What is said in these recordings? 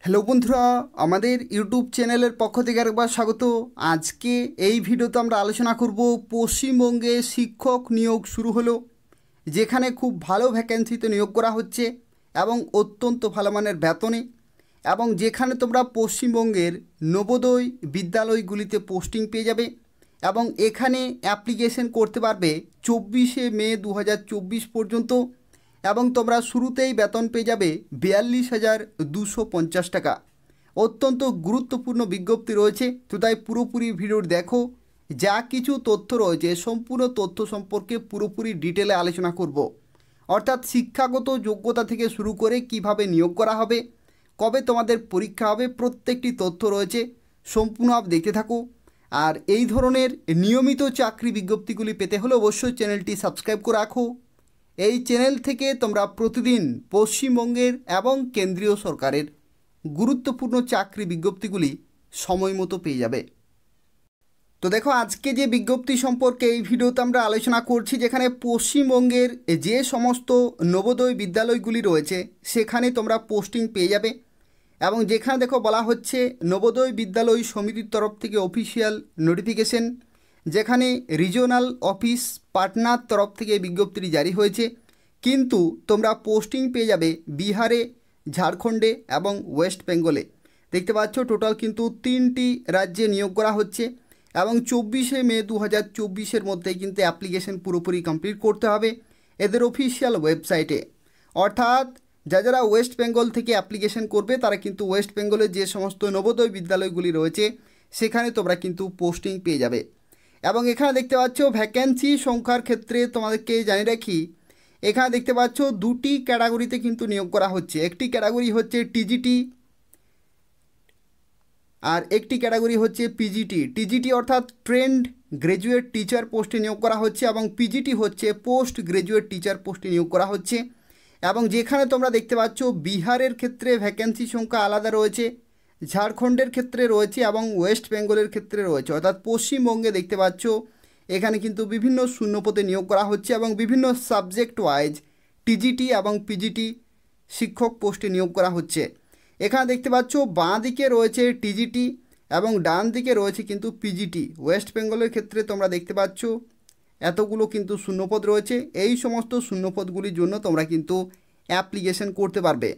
Hello বন্ধুরা, আমাদের YouTube চ্যানেলের পক্ষ থেকে আরেকবার স্বাগত। আজকে এই ভিডিওতে আমরা আলোচনা করব পশ্চিমবঙ্গে শিক্ষক নিয়োগ শুরু হলো, যেখানে খুব ভালো ভ্যাকেন্সিতে নিয়োগ করা হচ্ছে এবং অত্যন্ত ভালো মানের বেতনে, এবং যেখানে তোমরা পশ্চিমবঙ্গের নবোদয় বিদ্যালয়গুলিতে পোস্টিং পেয়ে যাবে এবং এখানে অ্যাপ্লিকেশন করতে পারবে 24 মে 2024 পর্যন্ত, এবং তোমরা শুরুতেই বেতন পেয়ে যাবে 42,250 টাকা। অত্যন্ত গুরুত্বপূর্ণ বিজ্ঞপ্তি রয়েছে, তো তাই পুরোপুরি ভিডিও দেখো। যা কিছু তথ্য রয়েছে সম্পূর্ণ তথ্য সম্পর্কে পুরোপুরি ডিটেলে আলোচনা করব। অর্থাৎ শিক্ষাগত যোগ্যতা থেকে শুরু করে কিভাবে নিয়োগ করা হবে, কবে তোমাদের পরীক্ষা হবে, প্রত্যেকটি তথ্য রয়েছে। সম্পূর্ণ দেখতে থাকো। আর এই ধরনের নিয়মিত চাকরি বিজ্ঞপ্তিগুলি পেতে হলে অবশ্যই চ্যানেলটি সাবস্ক্রাইব করে রাখো। এই চ্যানেল থেকে তোমরা প্রতিদিন পশ্চিমবঙ্গের এবং কেন্দ্রীয় সরকারের গুরুত্বপূর্ণ চাকরি বিজ্ঞপ্তিগুলি সময় মতো পেয়ে যাবে। তো দেখো, আজকে যে বিজ্ঞপ্তি সম্পর্কে এই ভিডিওতে আমরা আলোচনা করছি, যেখানে পশ্চিমবঙ্গের যে সমস্ত নবোদয় বিদ্যালয়গুলি রয়েছে সেখানে তোমরা পোস্টিং পেয়ে যাবে, এবং যেখানে দেখো বলা হচ্ছে নবোদয় বিদ্যালয় সমিতির তরফ থেকে অফিসিয়াল নোটিফিকেশন, যেখানে রিজিওনাল অফিস পাটনার তরফ থেকে বিজ্ঞপ্তিটি জারি হয়েছে। কিন্তু তোমরা পোস্টিং পেয়ে যাবে বিহারে, ঝাড়খণ্ডে এবং ওয়েস্ট বেঙ্গলে। দেখতে পাচ্ছ টোটাল কিন্তু 3টি রাজ্যে নিয়োগ করা হচ্ছে, এবং 24 মে 2024 মধ্যে কিন্তু অ্যাপ্লিকেশন পুরোপুরি কমপ্লিট করতে হবে এদের অফিসিয়াল ওয়েবসাইটে। অর্থাৎ যারা ওয়েস্ট বেঙ্গল থেকে অ্যাপ্লিকেশন করবে তারা কিন্তু ওয়েস্ট বেঙ্গলের যে সমস্ত নবোদয় বিদ্যালয়গুলি রয়েছে সেখানে তোমরা কিন্তু পোস্টিং পেয়ে যাবে। এবং এখানে দেখতে পাচ্ছ ভ্যাকেন্সি সংখ্যার ক্ষেত্রে তোমাদেরকে জানিয়ে রাখি, এখানে দেখতে পাচ্ছ 2টি ক্যাটাগরিতে কিন্তু নিয়োগ করা হচ্ছে। একটি ক্যাটাগরি হচ্ছে টিজিটি আর একটি ক্যাটাগরি হচ্ছে পিজিটি। টিজিটি অর্থাৎ ট্রেন্ড গ্র্যাজুয়েট টিচার পোস্টে নিয়োগ করা হচ্ছে, এবং পিজিটি হচ্ছে পোস্ট গ্র্যাজুয়েট টিচার পোস্টে নিয়োগ করা হচ্ছে। এবং যেখানে তোমরা দেখতে পাচ্ছ বিহারের ক্ষেত্রে ভ্যাকেন্সি সংখ্যা আলাদা রয়েছে, ঝাড়খণ্ডের ক্ষেত্রে রয়েছে এবং ওয়েস্ট বেঙ্গলের ক্ষেত্রে রয়েছে। অর্থাৎ পশ্চিমবঙ্গে দেখতে পাচ্ছ এখানে কিন্তু বিভিন্ন শূন্যপদে নিয়োগ করা হচ্ছে, এবং বিভিন্ন সাবজেক্ট ওয়াইজ টিজিটি এবং পিজিটি শিক্ষক পোস্টে নিয়োগ করা হচ্ছে। এখানে দেখতে পাচ্ছ বাঁ দিকে রয়েছে টিজিটি এবং ডান দিকে রয়েছে কিন্তু পিজিটি। ওয়েস্ট বেঙ্গলের ক্ষেত্রে তোমরা দেখতে পাচ্ছ এতগুলো কিন্তু শূন্যপদ রয়েছে। এই সমস্ত শূন্যপদগুলির জন্য তোমরা কিন্তু অ্যাপ্লিকেশন করতে পারবে।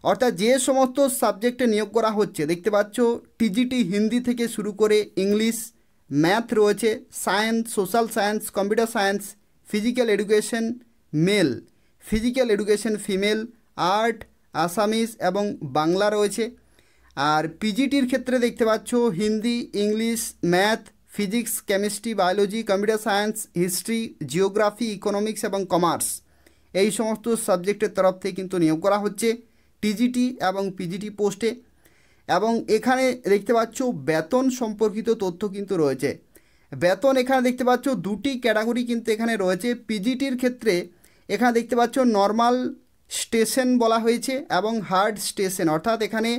অর্থাৎ যে সমস্ত সাবজেক্টে নিয়োগ করা হচ্ছে, দেখতে পাচ্ছ টিজিটি হিন্দি থেকে শুরু করে ইংলিশ, ম্যাথ রয়েছে, science, social science, computer science, physical education male, physical education female, art, Assamese এবং বাংলা রয়েছে। আর পিজিটির ক্ষেত্রে দেখতে পাচ্ছ Hindi, English, math, physics, chemistry, biology, computer science, history, geography, economics এবং কমার্স, এই সমস্ত সাবজেক্টের তরফ থেকে কিন্তু নিয়োগ করা হচ্ছে টিজিটি এবং পিজিটি পোস্টে। এবং এখানে দেখতে পাচ্ছ বেতন সম্পর্কিত তথ্য কিন্তু রয়েছে। বেতন এখানে দেখতে পাচ্ছ 2টি ক্যাটাগরি কিন্তু এখানে রয়েছে। পিজিটির ক্ষেত্রে এখানে দেখতে পাচ্ছ নর্মাল স্টেশন বলা হয়েছে এবং হার্ড স্টেশন, অর্থাৎ এখানে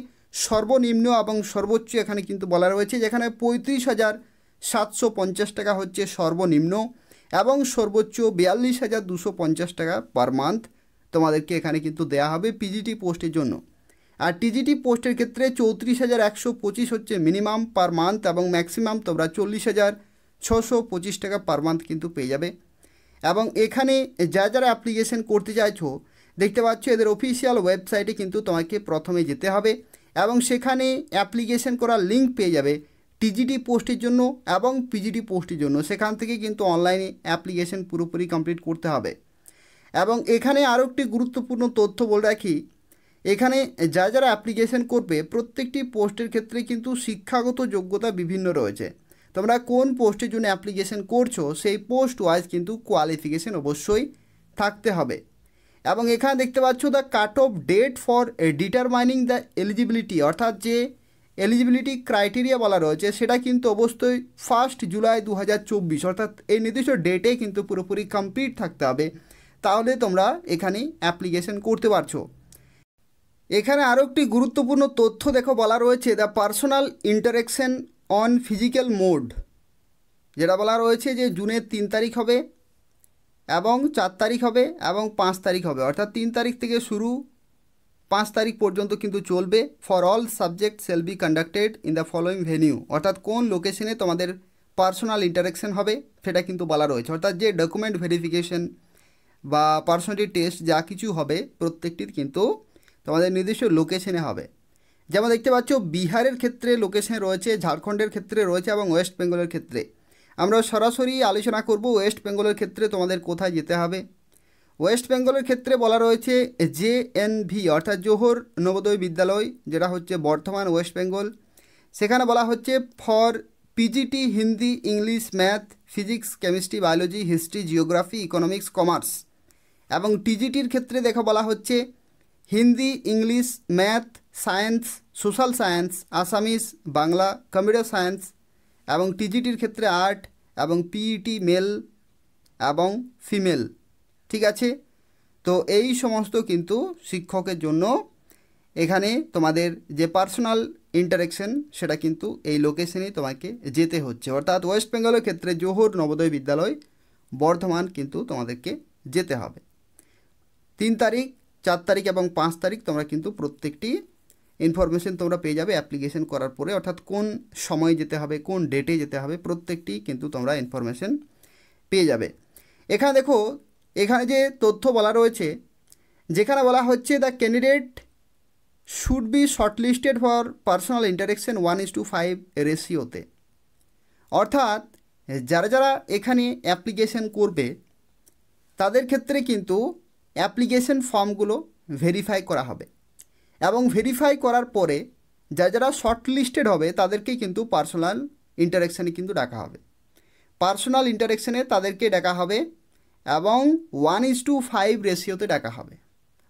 সর্বনিম্ন এবং সর্বোচ্চ এখানে কিন্তু বলা রয়েছে, যেখানে 35,750 টাকা হচ্ছে সর্বনিম্ন এবং সর্বোচ্চ 42,250 টাকা পার মান্থ তোমাদেরকে এখানে কিন্তু দেওয়া হবে পিজিটি পোস্টের জন্য। আর টিজিটি পোস্টের ক্ষেত্রে 34,125 হচ্ছে মিনিমাম পার মান্থ, এবং ম্যাক্সিমাম তোমরা 40,625 টাকা পার মান্থ কিন্তু পেয়ে যাবে। এবং এখানে যারা অ্যাপ্লিকেশন করতে চাইছো, দেখতে পাচ্ছ এদের অফিসিয়াল ওয়েবসাইটে কিন্তু তোমাকে প্রথমে যেতে হবে, এবং সেখানে অ্যাপ্লিকেশন করার লিঙ্ক পেয়ে যাবে টিজিটি পোস্টের জন্য এবং পিজিটি পোস্টের জন্য। সেখান থেকে কিন্তু অনলাইনে অ্যাপ্লিকেশন পুরোপুরি কমপ্লিট করতে হবে। এবং এখানে আরও একটি গুরুত্বপূর্ণ তথ্য বলে রাখি, এখানে যারা অ্যাপ্লিকেশন করবে প্রত্যেকটি পোস্টের ক্ষেত্রে কিন্তু শিক্ষাগত যোগ্যতা বিভিন্ন রয়েছে। তোমরা কোন পোস্টের জন্য অ্যাপ্লিকেশন করছো সেই পোস্ট ওয়াইজ কিন্তু কোয়ালিফিকেশন অবশ্যই থাকতে হবে। এবং এখানে দেখতে পাচ্ছ the cut off date for determining the eligibility, অর্থাৎ যে এলিজিবিলিটি ক্রাইটেরিয়া বলা রয়েছে সেটা কিন্তু অবশ্যই 1 জুলাই 2024, অর্থাৎ এই নির্দিষ্ট ডেটে কিন্তু পুরোপুরি কমপ্লিট থাকতে হবে, তাহলে তোমরা এখানে অ্যাপ্লিকেশন করতে পারছো। এখানে আরও একটি গুরুত্বপূর্ণ তথ্য দেখো বলা রয়েছে the personal interaction on physical mode, যেটা বলা রয়েছে যে জুনের 3 তারিখ হবে এবং 4 তারিখ হবে এবং 5 তারিখ হবে। অর্থাৎ 3 তারিখ থেকে শুরু 5 তারিখ পর্যন্ত কিন্তু চলবে। For all subject shall be conducted in the following venue, অর্থাৎ কোন লোকেশনে তোমাদের পার্সোনাল ইন্টারাকশন হবে সেটা কিন্তু বলা রয়েছে। অর্থাৎ যে ডকুমেন্ট ভেরিফিকেশন বা পার্সোনালিটি টেস্ট যা কিছু হবে প্রত্যেকটির কিন্তু তোমাদের নির্দিষ্ট লোকেশনে হবে। যেমন দেখতে পাচ্ছ বিহারের ক্ষেত্রে লোকেশন রয়েছে, ঝাড়খণ্ডের ক্ষেত্রে রয়েছে এবং ওয়েস্ট বেঙ্গলের ক্ষেত্রে। আমরা সরাসরি আলোচনা করব ওয়েস্ট বেঙ্গলের ক্ষেত্রে তোমাদের কোথায় যেতে হবে। ওয়েস্ট বেঙ্গলের ক্ষেত্রে বলা রয়েছে JNV অর্থাৎ জোহর নবোদয় বিদ্যালয়, যেটা হচ্ছে বর্ধমান ওয়েস্ট বেঙ্গল। সেখানে বলা হচ্ছে for PGT Hindi, English, math, physics, chemistry, biology, history, geography, economics, commerce. এবং TGTর ক্ষেত্রে দেখা বলা হচ্ছে Hindi, English, math, science, social science, Assamese, Bangla, computer science. এবং TGTর ক্ষেত্রে আর্ট এবং PET মেল এবং ফিমেল। ঠিক আছে, তো এই সমস্ত কিন্তু শিক্ষকের জন্য এখানে তোমাদের যে পার্সোনাল ইন্টারাকশন সেটা কিন্তু এই লোকেশনেই তোমাকে যেতে হচ্ছে। অর্থাৎ ওয়েস্ট বেঙ্গলের ক্ষেত্রে জোহর নবোদয় বিদ্যালয় বর্ধমান কিন্তু তোমাদেরকে যেতে হবে। 3 তারিখ, 4 তারিখ এবং 5 তারিখ তোমরা কিন্তু প্রত্যেকটি ইনফরমেশন তোমরা পেয়ে যাবে অ্যাপ্লিকেশন করার পরে। অর্থাৎ কোন সময় যেতে হবে, কোন ডেটে যেতে হবে, প্রত্যেকটি কিন্তু তোমরা ইনফরমেশন পেয়ে যাবে। এখানে দেখো, এখানে যে তথ্য বলা রয়েছে, যেখানে বলা হচ্ছে the candidate should be shortlisted for personal interaction 1:5 রেশিওতে। অর্থাৎ যারা যারা এখানে অ্যাপ্লিকেশন করবে তাদের ক্ষেত্রে কিন্তু অ্যাপ্লিকেশন ফর্মগুলো ভেরিফাই করা হবে এবং ভেরিফাই করার পরে যারা যারা শর্টলিস্টেড হবে তাদেরকেই কিন্তু পার্সোনাল ইন্টারাকশানে কিন্তু ডাকা হবে। পার্সোনাল ইন্টারাকশানে তাদেরকে ডাকা হবে এবং 1:5 রেশিওতে ডাকা হবে।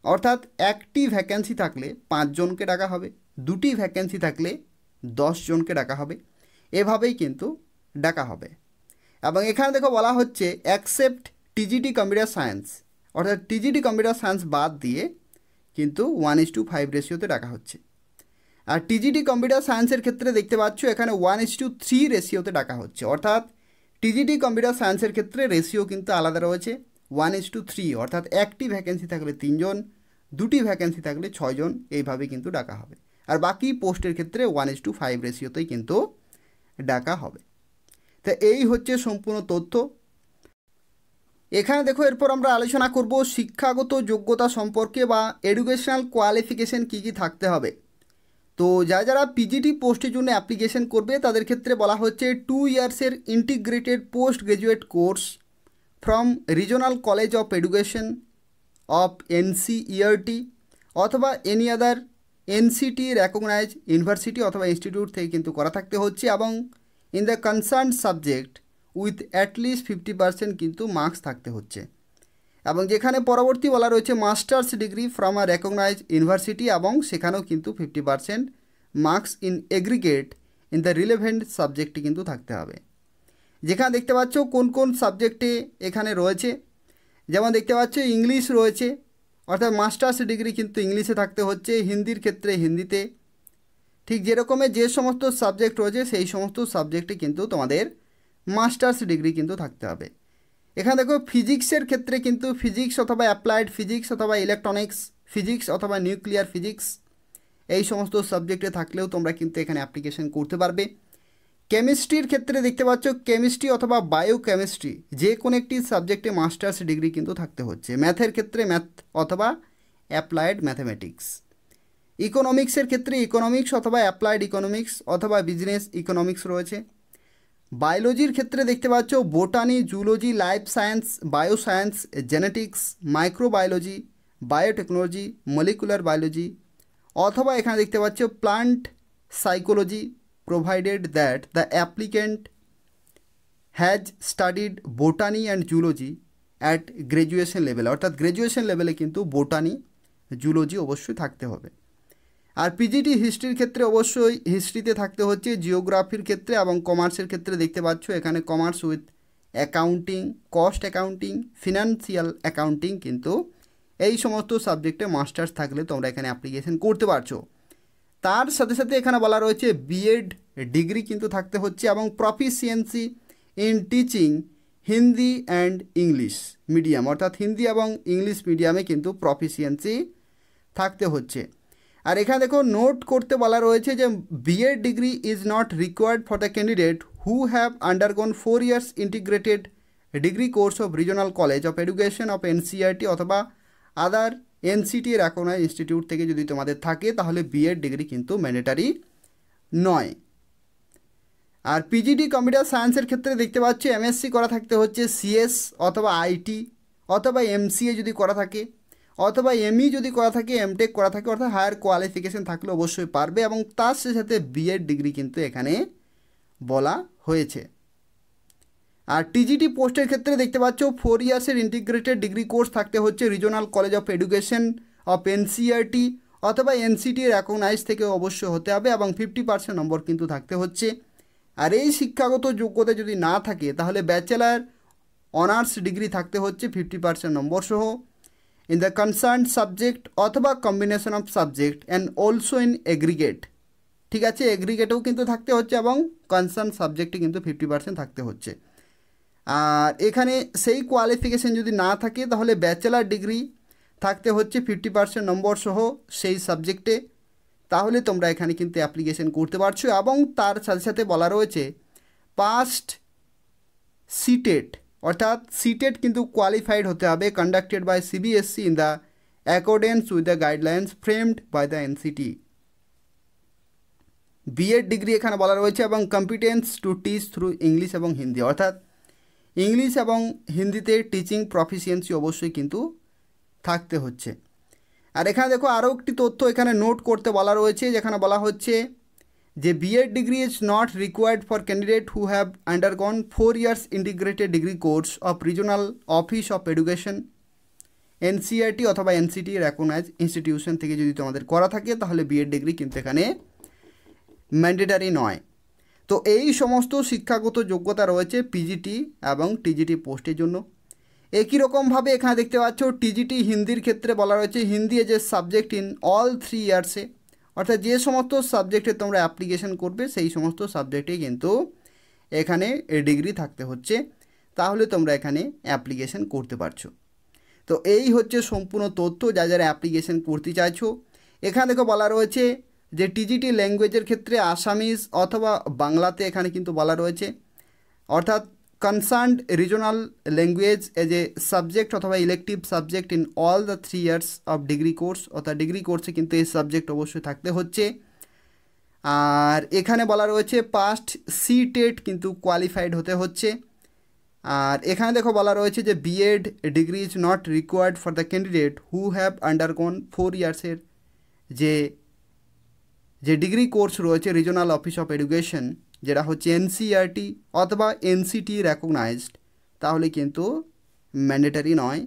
অর্থাৎ একটি ভ্যাকেন্সি থাকলে 5 জনকে ডাকা হবে, 2টি ভ্যাকেন্সি থাকলে 10 জনকে ডাকা হবে, এভাবেই কিন্তু ডাকা হবে। এবং এখানে দেখো বলা হচ্ছে অ্যাকসেপ্ট TGT কম্পিউটার সায়েন্স, অর্থাৎ TGT কম্পিউটার সায়েন্স বাদ দিয়ে কিন্তু 1:5 রেশিওতে ডাকা হচ্ছে। আর TGT কম্পিউটার সায়েন্সের ক্ষেত্রে দেখতে পাচ্ছ এখানে 1:3 রেশিওতে ডাকা হচ্ছে। অর্থাৎ TGT কম্পিউটার সায়েন্সের ক্ষেত্রে রেশিও কিন্তু আলাদা রয়েছে 1:3, অর্থাৎ একটি ভ্যাকেন্সি থাকলে 3 জন, 2টি ভ্যাকেন্সি থাকলে 6 জন, এইভাবে কিন্তু ডাকা হবে। আর বাকি পোস্টের ক্ষেত্রে 1:5 রেশিওতেই কিন্তু ডাকা হবে। তো এই হচ্ছে সম্পূর্ণ তথ্য। এখানে দেখো এরপর আমরা আলোচনা করব শিক্ষাগত যোগ্যতা সম্পর্কে বা এডুকেশনাল কোয়ালিফিকেশন কী কী থাকতে হবে। তো যারা যারা PGT পোস্টের জন্য অ্যাপ্লিকেশন করবে তাদের ক্ষেত্রে বলা হচ্ছে 2 ইয়ার্সের integrated post graduate course from regional college of education of NCERT অথবা any other NCT recognize university অথবা ইনস্টিটিউট থেকে কিন্তু করা থাকতে হচ্ছে এবং in the concern subject with at least 50% কিন্তু মার্কস থাকতে হচ্ছে। এবং যেখানে পরবর্তী বলা রয়েছে masters degree from a recognize university এবং সেখানেও কিন্তু 50% marks in aggregate in the relevant সাবজেক্টটি কিন্তু থাকতে হবে। যেখানে দেখতে পাচ্ছ কোন কোন সাবজেক্টে এখানে রয়েছে, যেমন দেখতে পাচ্ছ ইংলিশ রয়েছে, অর্থাৎ মাস্টার্স ডিগ্রি কিন্তু ইংলিশে থাকতে হচ্ছে, হিন্দির ক্ষেত্রে হিন্দিতে। ঠিক যেরকমের যে সমস্ত সাবজেক্ট রয়েছে সেই সমস্ত সাবজেক্টে কিন্তু তোমাদের মাস্টার্স ডিগ্রি কিন্তু থাকতে হবে। এখানে দেখো ফিজিক্সের ক্ষেত্রে কিন্তু ফিজিক্স অথবা অ্যাপ্লাইড ফিজিক্স অথবা ইলেকট্রনিক্স ফিজিক্স অথবা নিউক্লিয়ার ফিজিক্স এই সমস্ত সাবজেক্টে থাকলেও তোমরা কিন্তু এখানে অ্যাপ্লিকেশন করতে পারবে। কেমিস্ট্রির ক্ষেত্রে দেখতে পাচ্ছ কেমিস্ট্রি অথবা বায়োকেমিস্ট্রি যে কোনো একটি সাবজেক্টে মাস্টার্স ডিগ্রি কিন্তু থাকতে হচ্ছে। ম্যাথের ক্ষেত্রে ম্যাথ অথবা অ্যাপ্লাইড ম্যাথামেটিক্স। ইকোনমিক্সের ক্ষেত্রে ইকোনমিক্স অথবা অ্যাপ্লাইড ইকোনমিক্স অথবা বিজনেস ইকোনমিক্স রয়েছে। বায়োলজির ক্ষেত্রে দেখতে পাচ্ছ botany, zoology, life science, bioscience, genetics, microbiology, biotechnology, molecular biology অথবা এখানে দেখতে পাচ্ছ plant psychology provided that the applicant has studied botany and zoology at graduation level, অর্থাৎ গ্র্যাজুয়েশন লেভেলে কিন্তু বোটানি জুলজি অবশ্যই থাকতে হবে। আর PGT হিস্ট্রির ক্ষেত্রে অবশ্যই হিস্ট্রিতে থাকতে হচ্ছে, জিওগ্রাফির ক্ষেত্রে এবং কমার্সের ক্ষেত্রে দেখতে পাচ্ছ এখানে commerce with accounting, cost accounting, financial accounting কিন্তু এই সমস্ত সাবজেক্টে মাস্টার্স থাকলে তোমরা এখানে অ্যাপ্লিকেশন করতে পারছো। তার সাথে সাথে এখানে বলা রয়েছে B.Ed ডিগ্রি কিন্তু থাকতে হচ্ছে এবং proficiency in teaching Hindi and English medium, অর্থাৎ হিন্দি এবং ইংলিশ মিডিয়ামে কিন্তু প্রফিসিয়েন্সি থাকতে হচ্ছে। আর এখানে দেখো নোট করতে বলা রয়েছে যে BEd degree is not required for the candidate who have undergone 4 years integrated degree course of regional college of education of NCERT অথবা আদার এনসিটি রেকগনাইজড ইনস্টিটিউট থেকে যদি তোমাদের থাকে তাহলে বিএড ডিগ্রি কিন্তু ম্যান্ডেটারি নয়। আর পিজিটি কম্পিউটার সায়েন্সের ক্ষেত্রে দেখতে পাচ্ছ এমএসসি করা থাকতে হচ্ছে, সিএস অথবা আইটি অথবা এমসিএ যদি করা থাকে অথবা এমই যদি করা থাকে, এমটেক করা থাকে, অর্থাৎ হায়ার কোয়ালিফিকেশন থাকলে অবশ্যই পারবে এবং তার সাথে বিএড ডিগ্রি কিন্তু এখানে বলা হয়েছে। আর টিজিটি পোস্টের ক্ষেত্রে দেখতে পাচ্ছ 4 ইয়ার্সের ইন্টিগ্রেটেড ডিগ্রি কোর্স থাকতে হচ্ছে regional college of education of NCERT অথবা এনসিটি রেকগনাইজ থেকে অবশ্যই হতে হবে এবং 50% নম্বর কিন্তু থাকতে হচ্ছে। আর এই শিক্ষাগত যোগ্যতা যদি না থাকে তাহলে ব্যাচেলার অনার্স ডিগ্রি থাকতে হচ্ছে 50% নম্বর সহ ইন দ্য কনসার্ন সাবজেক্ট অথবা combination of subject and also in aggregate. ঠিক আছে, এগ্রিগেটেও কিন্তু থাকতে হচ্ছে এবং কনসার্ন সাবজেক্টে কিন্তু 50% থাকতে হচ্ছে। আর এখানে সেই কোয়ালিফিকেশান যদি না থাকে তাহলে ব্যাচেলার ডিগ্রি থাকতে হচ্ছে 50% নম্বর সহ সেই সাবজেক্টে, তাহলে তোমরা এখানে কিন্তু অ্যাপ্লিকেশন করতে পারছো। এবং তার সাথে সাথে বলা রয়েছে পাস্ট সিটেট, অর্থাৎ সিটেট কিন্তু কোয়ালিফাইড হতে হবে conducted by CBSE in the accordance with the guidelines framed by the NCT. BEd degree এখানে বলা রয়েছে এবং competence to teach through English এবং হিন্দি, অর্থাৎ ইংলিশ এবং হিন্দিতে টিচিং প্রফিসিয়েন্সি অবশ্যই কিন্তু থাকতে হচ্ছে। আর এখানে দেখো আরও একটি তথ্য এখানে নোট করতে বলা রয়েছে, যেখানে বলা হচ্ছে যে BEd degree is not required for candidate who have undergone 4 years integrated degree course of regional office of education NCERT অথবা এনসিটি রেকগনাইজ ইনস্টিটিউশন থেকে যদি তোমাদের করা থাকে তাহলে বিএড ডিগ্রি কিন্তু এখানে ম্যান্ডেটারি নয়। তো এই সমস্ত শিক্ষাগত যোগ্যতা রয়েছে পিজিটি এবং টিজিটি পোস্টের জন্য। একই রকমভাবে এখানে দেখতে পাচ্ছ টিজিটি হিন্দির ক্ষেত্রে বলা রয়েছে Hindi age a subject in all 3 ইয়ার্সে, অর্থাৎ যে সমস্ত সাবজেক্টে তোমরা অ্যাপ্লিকেশন করবে সেই সমস্ত সাবজেক্টে কিন্তু এখানে ডিগ্রি থাকতে হচ্ছে, তাহলে তোমরা এখানে অ্যাপ্লিকেশন করতে পারছো। তো এই হচ্ছে সম্পূর্ণ তথ্য যা যারা অ্যাপ্লিকেশন করতে চাইছো। এখানে দেখো বলা রয়েছে যে টিজিটি ল্যাঙ্গুয়েজের ক্ষেত্রে আসামিজ অথবা বাংলাতে এখানে কিন্তু বলা রয়েছে, অর্থাৎ concerned regional language as a subject অথবা elective subject in all the 3 years of degree course, অর্থাৎ ডিগ্রি কোর্সে কিন্তু এই সাবজেক্ট অবশ্যই থাকতে হচ্ছে। আর এখানে বলা রয়েছে পাস্ট সিটেট কিন্তু কোয়ালিফাইড হতে হচ্ছে। আর এখানে দেখো বলা রয়েছে যে BEd degree is not required for the candidate who have undergone 4 ইয়ার্সের যে ডিগ্রি কোর্স রয়েছে রিজনাল অফিস অফ এডুকেশন, যেটা হচ্ছে এনসিইআরটি অথবা এনসিটি রেকগনাইজড, তাহলে কিন্তু ম্যান্ডেটারি নয়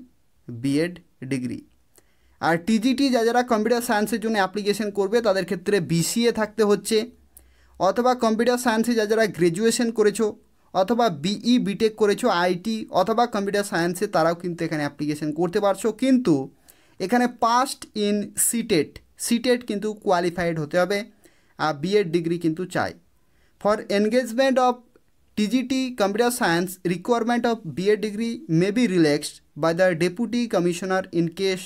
বিএড ডিগ্রি। আর টিজিটি যারা কম্পিউটার সায়েন্সের জন্য অ্যাপ্লিকেশন করবে তাদের ক্ষেত্রে বিসিএ থাকতে হচ্ছে, অথবা কম্পিউটার সায়েন্সে যারা গ্র্যাজুয়েশন করেছো অথবা বিই বিটেক করেছো আইটি অথবা কম্পিউটার সায়েন্সে, তারাও কিন্তু এখানে অ্যাপ্লিকেশন করতে পারছো। কিন্তু এখানে পাস্ট ইন সিটেট কিন্তু কোয়ালিফাইড হতে হবে আর বিএড ডিগ্রি কিন্তু চাই। For engagement of TGT computer science requirement of BEd degree may be relaxed by the deputy commissioner in case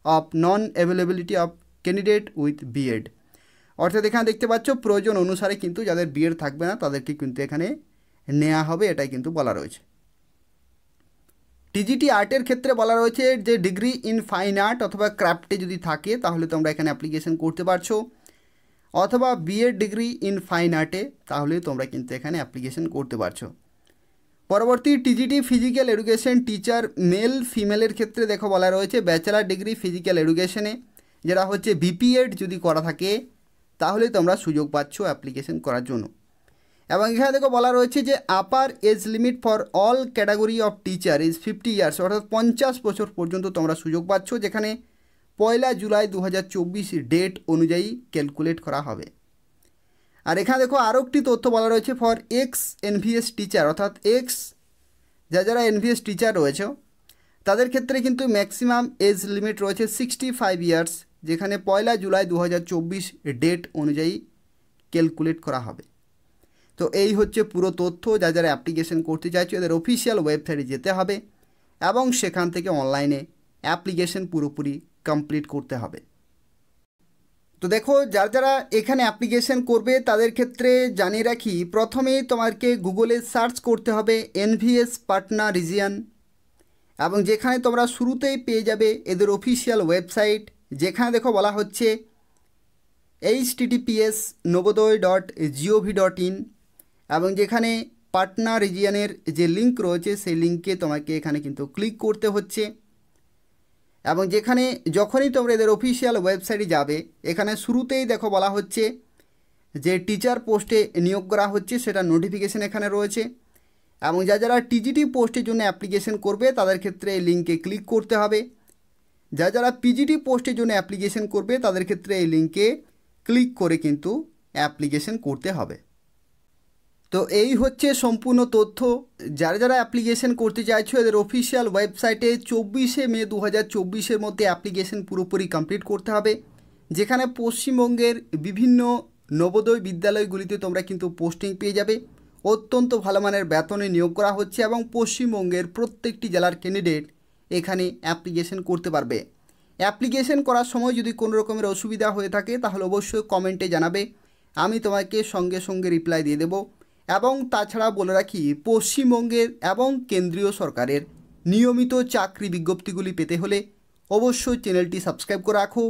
of non availability of candidate with BEd, অর্থাৎ এখানে দেখতে পাচ্ছ প্রয়োজন অনুসারে কিন্তু যাদের বিএড থাকবে না তাদেরকে কিন্তু এখানে নেওয়া হবে, এটাই কিন্তু বলা রয়েছে। টিজিটি আর্টের ক্ষেত্রে বলা রয়েছে যে ডিগ্রি ইন ফাইন আর্ট অথবা ক্রাফটে যদি থাকে তাহলে তোমরা এখানে অ্যাপ্লিকেশন করতে পারছো, অথবা বিএড ডিগ্রি ইন ফাইন আর্টে তাহলে তোমরা কিন্তু এখানে অ্যাপ্লিকেশন করতে পারছো। পরবর্তী TGT physical education teacher male ফিমেলের ক্ষেত্রে দেখো বলা রয়েছে ব্যাচেলার ডিগ্রি ফিজিক্যাল এডুকেশনে যেটা হচ্ছে বিপিএড যদি করা থাকে তাহলে তোমরা সুযোগ পাচ্ছ অ্যাপ্লিকেশন করার জন্য। এবং এখানে দেখো বলা রয়েছে যে upper age limit for all category of teacher is 50 years, অর্থাৎ 50 বছর পর্যন্ত তোমরা সুযোগ পাচ্ছ, যেখানে 1 জুলাই 2024 ডেট অনুযায়ী ক্যালকুলেট করা হবে। আর এখানে দেখো আরও একটি তথ্য বলা রয়েছে ফর এক্স এনভিএস টিচার, অর্থাৎ যারা এনভিএস টিচার রয়েছে তাদের ক্ষেত্রে কিন্তু ম্যাক্সিমাম এজ লিমিট রয়েছে 65 ইয়ার্স, যেখানে 1 জুলাই 2024 ডেট অনুযায়ী ক্যালকুলেট করা হবে। তো এই হচ্ছে পুরো তথ্য, যারা অ্যাপ্লিকেশন করতে চাইছো এদের অফিসিয়াল ওয়েবসাইটে যেতে হবে এবং সেখান থেকে অনলাইনে অ্যাপ্লিকেশন পুরোপুরি কমপ্লিট করতে হবে। তো দেখো, যারা যারা এখানে অ্যাপ্লিকেশন করবে তাদের ক্ষেত্রে জানিয়ে রাখি, প্রথমেই তোমাকে গুগলে সার্চ করতে হবে এনভিএস পাটনা রিজিয়ন, এবং যেখানে তোমরা শুরুতেই পেয়ে যাবে এদের অফিসিয়াল ওয়েবসাইট, যেখানে দেখো বলা হচ্ছে https://navodaya.gov.in, এবং যেখানে পাটনা রিজিয়নের যে লিঙ্ক রয়েছে সেই লিঙ্কে তোমাকে এখানে কিন্তু ক্লিক করতে হচ্ছে। এবং যেখানে যখনই তোমরা এদের অফিসিয়াল ওয়েবসাইটে যাবে, এখানে শুরুতেই দেখো বলা হচ্ছে যে টিচার পোস্টে নিয়োগ করা হচ্ছে, সেটা নোটিফিকেশান এখানে রয়েছে। এবং যারা টিজিটি পোস্টের জন্য অ্যাপ্লিকেশন করবে তাদের ক্ষেত্রে এই লিঙ্কে ক্লিক করতে হবে। যারা পিজিটি পোস্টের জন্য অ্যাপ্লিকেশন করবে তাদের ক্ষেত্রে এই লিঙ্কে ক্লিক করে কিন্তু অ্যাপ্লিকেশন করতে হবে। তো এই হচ্ছে সম্পূর্ণ তথ্য। যারা অ্যাপ্লিকেশন করতে চাইছো, এদের অফিসিয়াল ওয়েবসাইটে 24শে মে 2024-এর মধ্যে অ্যাপ্লিকেশন পুরোপুরি কমপ্লিট করতে হবে, যেখানে পশ্চিমবঙ্গের বিভিন্ন নবোদয় বিদ্যালয়গুলিতে তোমরা কিন্তু পোস্টিং পেয়ে যাবে। অত্যন্ত ভালো মানের বেতনে নিয়োগ করা হচ্ছে এবং পশ্চিমবঙ্গের প্রত্যেকটি জেলার ক্যান্ডিডেট এখানে অ্যাপ্লিকেশন করতে পারবে। অ্যাপ্লিকেশন করার সময় যদি কোনো রকমের অসুবিধা হয়ে থাকে তাহলে অবশ্যই কমেন্টে জানাবে, আমি তোমাকে সঙ্গে সঙ্গে রিপ্লাই দিয়ে দেবো। এবং তাছাড়া বলে রাখি, পশ্চিমবঙ্গের এবং কেন্দ্রীয় সরকারের নিয়মিত চাকরি বিজ্ঞপ্তিগুলি পেতে হলে অবশ্যই চ্যানেলটি সাবস্ক্রাইব করে রাখো।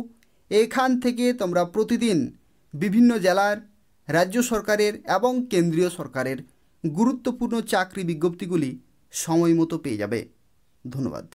এখান থেকে তোমরা প্রতিদিন বিভিন্ন জেলার, রাজ্য সরকারের এবং কেন্দ্রীয় সরকারের গুরুত্বপূর্ণ চাকরি বিজ্ঞপ্তিগুলি সময় মতো পেয়ে যাবে। ধন্যবাদ।